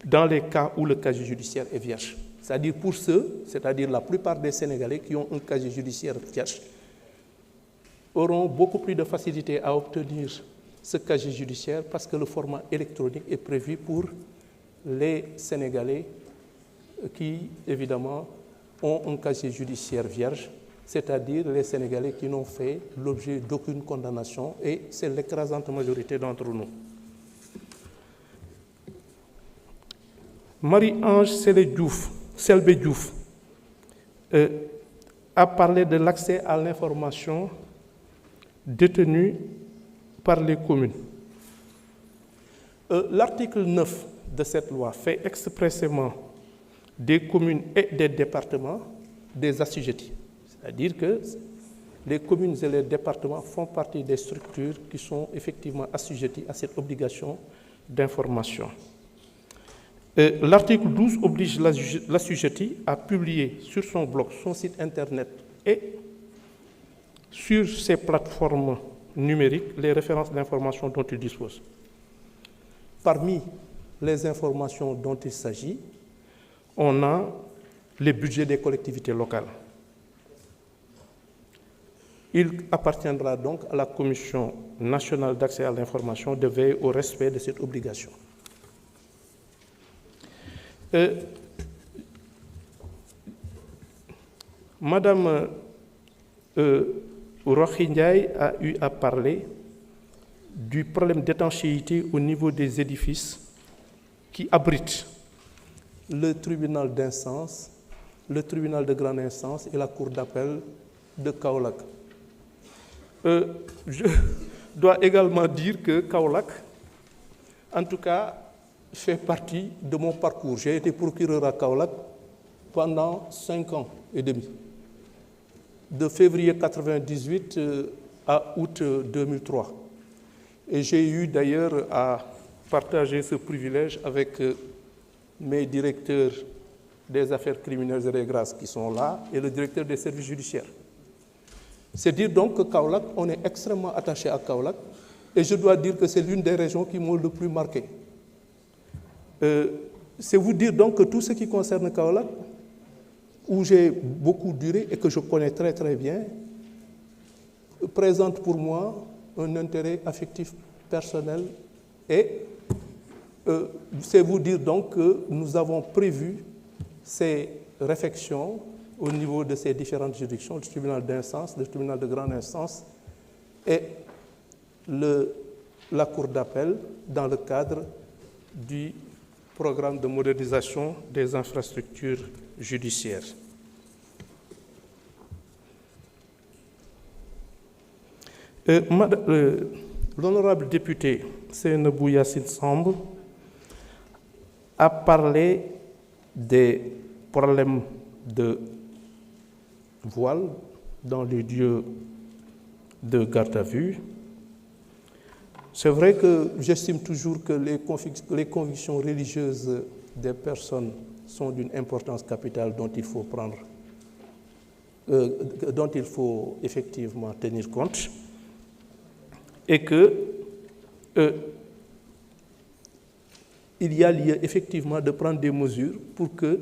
dans les cas où le casier judiciaire est vierge. C'est-à-dire pour ceux, c'est-à-dire la plupart des Sénégalais qui ont un casier judiciaire vierge, auront beaucoup plus de facilité à obtenir ce casier judiciaire parce que le format électronique est prévu pour les Sénégalais qui, évidemment, ont un casier judiciaire vierge, c'est-à-dire les Sénégalais qui n'ont fait l'objet d'aucune condamnation, et c'est l'écrasante majorité d'entre nous. Marie-Ange Selbé Diouf a parlé de l'accès à l'information détenue par les communes. L'article 9 de cette loi fait expressément des communes et des départements des assujettis. C'est-à-dire que les communes et les départements font partie des structures qui sont effectivement assujetties à cette obligation d'information. L'article 12 oblige l'assujetti à publier sur son blog, son site internet et sur ses plateformes numériques les références d'informations dont il dispose. Parmi les informations dont il s'agit, on a les budgets des collectivités locales. Il appartiendra donc à la Commission nationale d'accès à l'information de veiller au respect de cette obligation. Madame Rohey Ndiaye a eu à parler du problème d'étanchéité au niveau des édifices qui abritent le tribunal d'instance, le tribunal de grande instance et la cour d'appel de Kaolack. Je dois également dire que Kaolack, en tout cas, fait partie de mon parcours. J'ai été procureur à Kaolack pendant 5 ans et demi, de février 1998 à août 2003. Et j'ai eu d'ailleurs à partager ce privilège avec mes directeurs des affaires criminelles et des grâces qui sont là et le directeur des services judiciaires. C'est dire donc que Kaolack, on est extrêmement attaché à Kaolack et je dois dire que c'est l'une des régions qui m'ont le plus marqué. C'est vous dire donc que tout ce qui concerne Kaolack, où j'ai beaucoup duré et que je connais très très bien, présente pour moi un intérêt affectif personnel et c'est vous dire donc que nous avons prévu ces réflexions au niveau de ces différentes juridictions, le tribunal d'instance, le tribunal de grande instance et la cour d'appel dans le cadre du programme de modernisation des infrastructures judiciaires. L'honorable député Seynabou Yassine Samb a parlé des problèmes de voile dans les lieux de garde à vue. C'est vrai que j'estime toujours que les convictions religieuses des personnes sont d'une importance capitale dont il faut dont il faut effectivement tenir compte, et que il y a lieu effectivement de prendre des mesures pour que,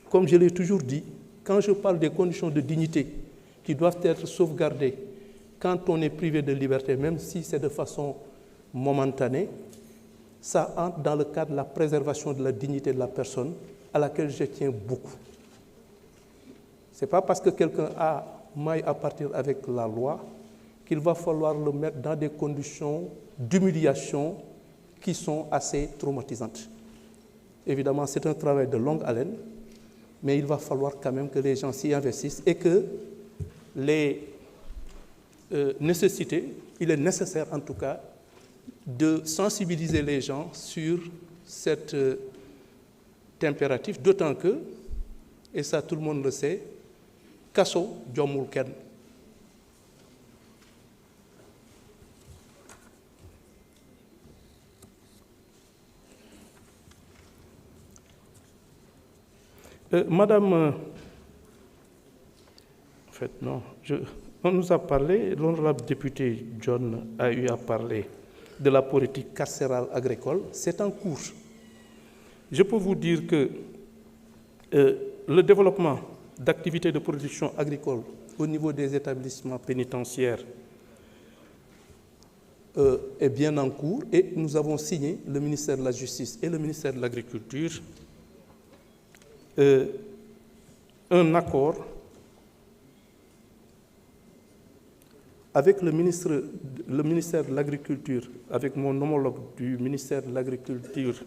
comme je l'ai toujours dit, quand je parle des conditions de dignité qui doivent être sauvegardées quand on est privé de liberté, même si c'est de façon momentanée, ça entre dans le cadre de la préservation de la dignité de la personne à laquelle je tiens beaucoup. Ce n'est pas parce que quelqu'un a maille à partir avec la loi qu'il va falloir le mettre dans des conditions d'humiliation qui sont assez traumatisantes. Évidemment, c'est un travail de longue haleine, mais il va falloir quand même que les gens s'y investissent et que les nécessités, il est nécessaire en tout cas, de sensibiliser les gens sur cet impératif, d'autant que, et ça tout le monde le sait, kaso jommul kenn. Madame, en fait non, on nous a parlé, l'honorable député John a eu à parler de la politique carcérale agricole, c'est en cours. Je peux vous dire que le développement d'activités de production agricole au niveau des établissements pénitentiaires est bien en cours et nous avons signé, le ministère de la Justice et le ministère de l'Agriculture, un accord avec le ministère de l'Agriculture, avec mon homologue du ministère de l'Agriculture,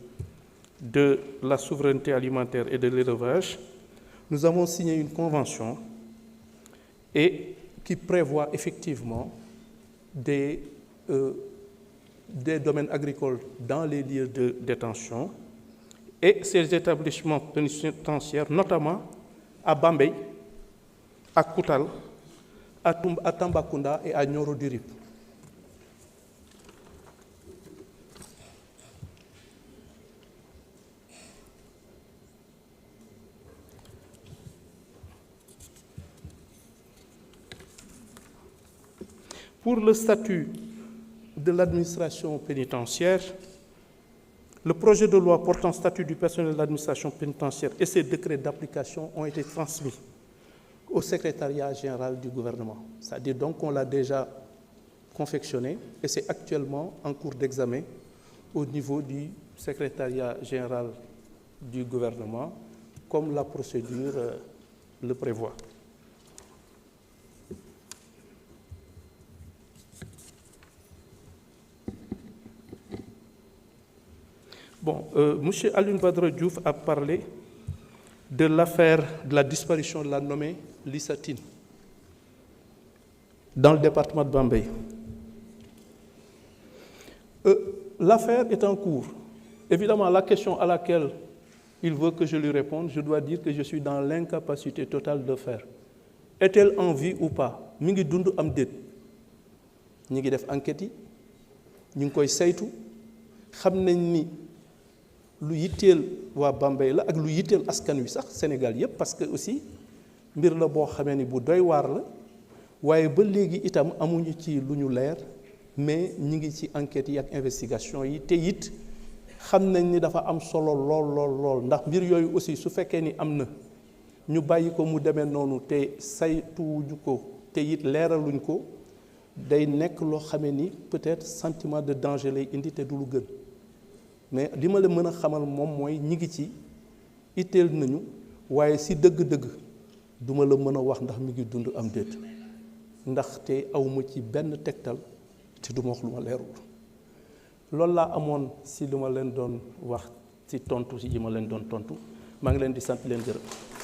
de la souveraineté alimentaire et de l'élevage. Nous avons signé une convention et qui prévoit effectivement des domaines agricoles dans les lieux de détention et ces établissements pénitentiaires, notamment à Bambey, à Koutal, à Tambacounda et à Nioro du Rip. Pour le statut de l'administration pénitentiaire, le projet de loi portant statut du personnel de l'administration pénitentiaire et ses décrets d'application ont été transmis au secrétariat général du gouvernement. C'est-à-dire donc qu'on l'a déjà confectionné et c'est actuellement en cours d'examen au niveau du secrétariat général du gouvernement, comme la procédure le prévoit. Bon, M. Alioune Badara Diouf a parlé de l'affaire de la disparition de la nommée Lissa Tine dans le département de Bambey. L'affaire est en cours. Évidemment, la question à laquelle il veut que je lui réponde, je dois dire que je suis dans l'incapacité totale de faire. Est-elle en vie ou pas? Mi ngi dund am déet ñi ngi def enquête yi ñu ngi koy saytu xam nañ ni lu yitteel waa Bambey la ak lu yitteel askan wi sax Sénégal yépp parce que aussi mbir la boo xamee ni bu doy waar la waaye ba léegi itam amuñu ci lu ñu leer mais ñi ngi ci enquête yi ak investigation yi te it xam nañ ni dafa am solo lool ndax mbir yooyu aussi su fekkee ni am na ñu bàyyi ko mu demee noonu te saytuwuñu ko te it leeraluñ ko day nekk loo xamee ni peut-être sentiment de danger lay indi te du lu gën mais li ma la mën a xamal moom mooy ñi ngi ci itteel nañu waaye si dëgg-dëgg duma la mën a wax ndax mi ngi dund am déet ndaxte awma ci benn tegtal te duma wax lu ma leerul loolu laa amoon si lu ma leen doon wax ci tontu si yi ma leen doon tontu maa ngi leen di sant leen gërëm